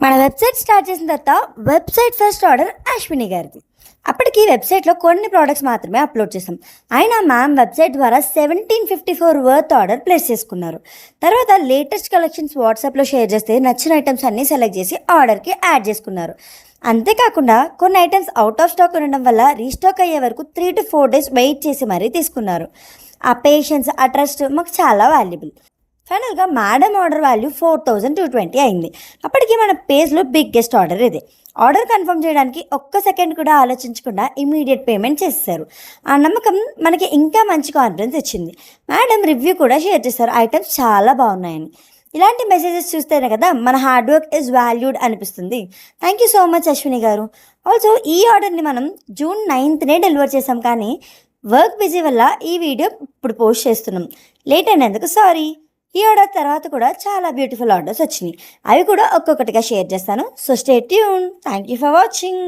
మన website start చేసిన తర్వాత వెబ్సైట్ ఫస్ట్ ఆర్డర్ అశ్విని గారిది. అప్పటికి వెబ్సైట్లో కొన్ని ప్రోడక్ట్స్ మాత్రమే అప్లోడ్ చేసాం. అయినా మ్యామ్ వెబ్సైట్ ద్వారా 1754 వర్త్ ఆర్డర్ ప్లేస్ చేసుకున్నారు. తర్వాత లేటెస్ట్ కలెక్షన్స్ వాట్సాప్లో షేర్ చేస్తే నచ్చిన ఐటమ్స్ అన్నీ సెలెక్ట్ చేసి ఆర్డర్కి యాడ్ చేసుకున్నారు. అంతేకాకుండా కొన్ని ఐటమ్స్ అవుట్ ఆఫ్ స్టాక్ ఉండడం వల్ల రీస్టాక్ అయ్యే వరకు 3 to 4 days వెయిట్ చేసి మరీ తీసుకున్నారు. ఆ పేషెన్స్, ఆ ట్రస్ట్ మాకు చాలా వాల్యుబుల్. ఫైనల్గా మేడం ఆర్డర్ వాల్యూ 4220 అయింది. అప్పటికి మన పేజ్లో బిగ్గెస్ట్ ఆర్డర్ ఇది. ఆర్డర్ కన్ఫర్మ్ చేయడానికి ఒక్క సెకండ్ కూడా ఆలోచించకుండా ఇమీడియట్ పేమెంట్ చేస్తారు. ఆ నమ్మకం మనకి ఇంకా మంచి కాన్ఫిడెన్స్ ఇచ్చింది. మేడం రివ్యూ కూడా షేర్ చేశారు, ఐటమ్స్ చాలా బాగున్నాయని. ఇలాంటి మెసేజెస్ చూస్తేనే కదా మన హార్డ్ వర్క్ ఈజ్ వాల్యూడ్ అనిపిస్తుంది. Thank you so much Ashwini గారు. ఆల్సో ఈ ఆర్డర్ని మనం June 9th డెలివర్ చేసాం, కానీ వర్క్ బిజీ వల్ల ఈ వీడియో ఇప్పుడు పోస్ట్ చేస్తున్నాం. లేట్ అయినందుకు సారీ. ఈ ఆర్డర్ తర్వాత కూడా చాలా బ్యూటిఫుల్ ఆర్డర్స్ వచ్చినాయి. అవి కూడా ఒక్కొక్కటిగా షేర్ చేస్తాను. So stay tune. Thank you for watching.